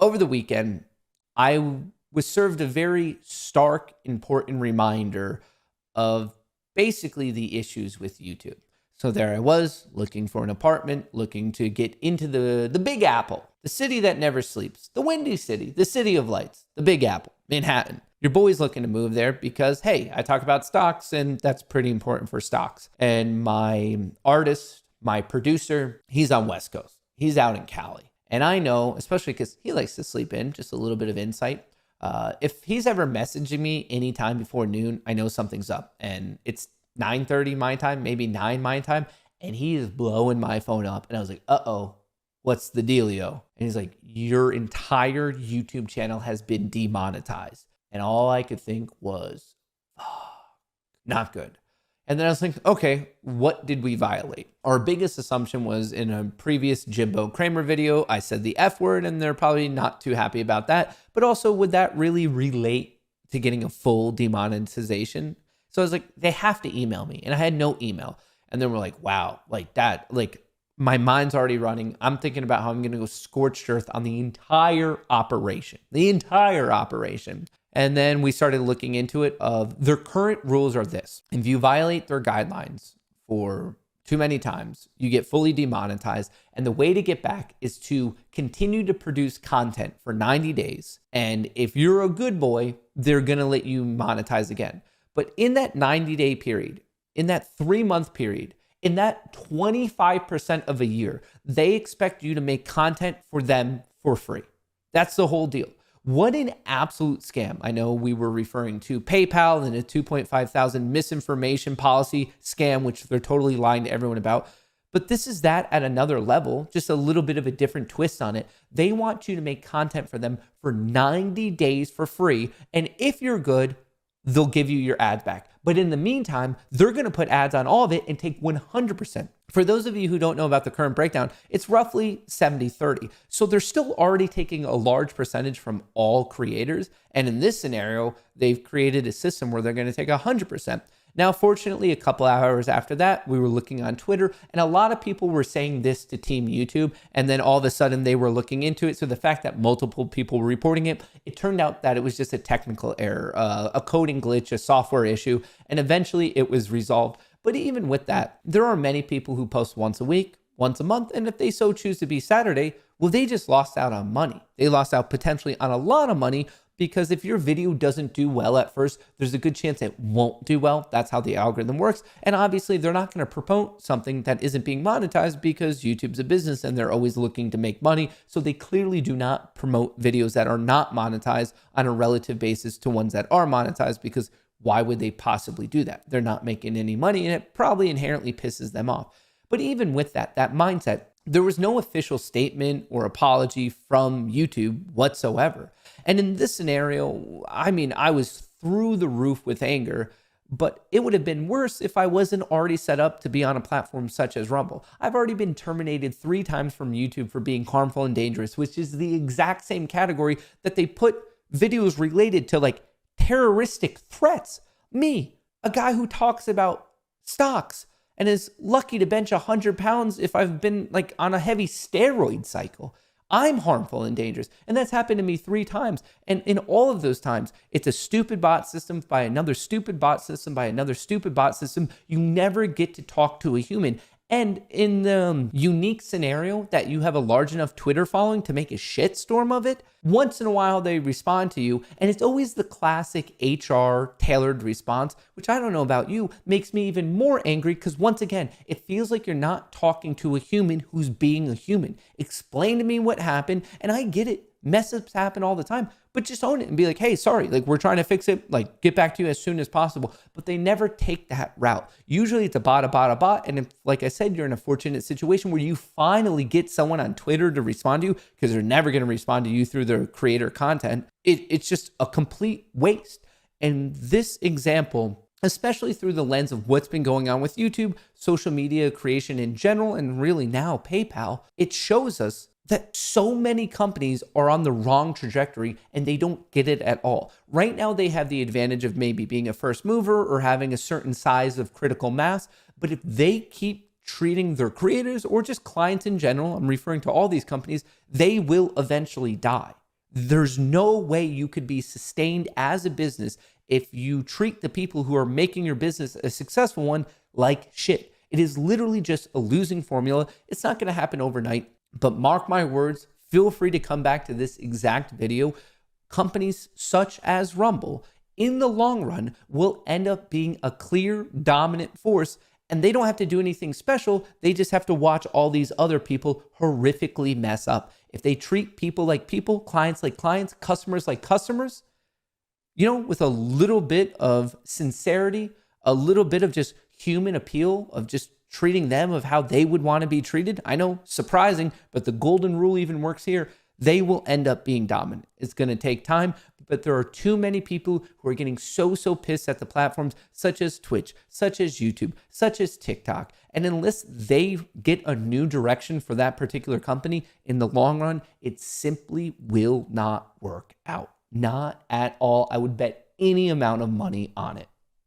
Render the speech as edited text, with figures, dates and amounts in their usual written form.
over the weekend, I was served a very stark, important reminder of basically the issues with YouTube. So there I was, looking for an apartment, looking to get into the Big Apple, the city that never sleeps, the Windy City, the City of Lights, the Big Apple, Manhattan. Your boy's looking to move there because, hey, I talk about stocks and that's pretty important for stocks. And my artist, my producer, he's on West Coast. He's out in Cali. And I know, especially because he likes to sleep in, just a little bit of insight. If he's ever messaging me anytime before noon, I know something's up. And it's 9:30 my time, maybe 9 my time. And he is blowing my phone up. And I was like, uh-oh, what's the dealio? And he's like, your entire YouTube channel has been demonetized. And all I could think was, oh, not good. And then I was like, okay, what did we violate? Our biggest assumption was in a previous Jimbo Cramer video, I said the F word and they're probably not too happy about that. But also, would that really relate to getting a full demonetization? So I was like, they have to email me. And I had no email. And then we're like, wow, like that, like my mind's already running. I'm thinking about how I'm going to go scorched earth on the entire operation. And then we started looking into it of their current rules are this. If you violate their guidelines for too many times, you get fully demonetized. And the way to get back is to continue to produce content for 90 days. And if you're a good boy, they're going to let you monetize again. But in that 90-day period, in that 3-month period, in that 25% of a year, they expect you to make content for them for free. That's the whole deal. What an absolute scam. I know we were referring to PayPal and a 2.5 thousand misinformation policy scam, which they're totally lying to everyone about. But this is that at another level, just a little bit of a different twist on it. They want you to make content for them for 90 days for free. And if you're good, they'll give you your ads back. But in the meantime, they're going to put ads on all of it and take 100%. For those of you who don't know about the current breakdown, it's roughly 70-30. So they're still already taking a large percentage from all creators. And in this scenario, they've created a system where they're going to take 100%. Now, fortunately, a couple hours after that, we were looking on Twitter and a lot of people were saying this to Team YouTube. And then all of a sudden they were looking into it. So the fact that multiple people were reporting it, it turned out that it was just a technical error, a coding glitch, a software issue. And eventually it was resolved. But even with that, there are many people who post once a week, once a month. And if they so choose to be Saturday, well, they just lost out on money. They lost out potentially on a lot of money. Because if your video doesn't do well at first, there's a good chance it won't do well. That's how the algorithm works. And obviously, they're not going to promote something that isn't being monetized because YouTube's a business and they're always looking to make money. So they clearly do not promote videos that are not monetized on a relative basis to ones that are monetized, because why would they possibly do that? They're not making any money and it probably inherently pisses them off. But even with that mindset, there was no official statement or apology from YouTube whatsoever. And in this scenario, I mean, I was through the roof with anger, but it would have been worse if I wasn't already set up to be on a platform such as Rumble. I've already been terminated 3 times from YouTube for being harmful and dangerous, which is the exact same category that they put videos related to, like terroristic threats. Me, a guy who talks about stocks and is lucky to bench 100 pounds if I've been like on a heavy steroid cycle. I'm harmful and dangerous. And that's happened to me 3 times. And in all of those times, it's a stupid bot system by another stupid bot system by another stupid bot system. You never get to talk to a human. And in the unique scenario that you have a large enough Twitter following to make a shitstorm of it, once in a while they respond to you. And it's always the classic HR tailored response, which I don't know about you, makes me even more angry because once again, it feels like you're not talking to a human who's being a human. Explain to me what happened. And I get it. Mess ups happen all the time, but just own it and be like, hey, sorry, like we're trying to fix it, like get back to you as soon as possible. But they never take that route. Usually it's a bot. And if, like I said, you're in a fortunate situation where you finally get someone on Twitter to respond to you, because they're never going to respond to you through their creator content. It's just a complete waste. And this example, especially through the lens of what's been going on with YouTube, social media creation in general, and really now PayPal, it shows us that so many companies are on the wrong trajectory and they don't get it at all. Right now, they have the advantage of maybe being a first mover or having a certain size of critical mass. But if they keep treating their creators or just clients in general, I'm referring to all these companies, they will eventually die. There's no way you could be sustained as a business if you treat the people who are making your business a successful one like shit. It is literally just a losing formula. It's not going to happen overnight, but mark my words, feel free to come back to this exact video. Companies such as Rumble, in the long run, will end up being a clear dominant force, and they don't have to do anything special. They just have to watch all these other people horrifically mess up. If they treat people like people, clients like clients, customers like customers, with a little bit of sincerity, a little bit of just human appeal of just treating them of how they would want to be treated. I know, surprising, but the golden rule even works here. They will end up being dominant. It's going to take time, but there are too many people who are getting so pissed at the platforms such as Twitch, such as YouTube, such as TikTok. And unless they get a new direction for that particular company in the long run, it simply will not work out. Not at all. I would bet any amount of money on it.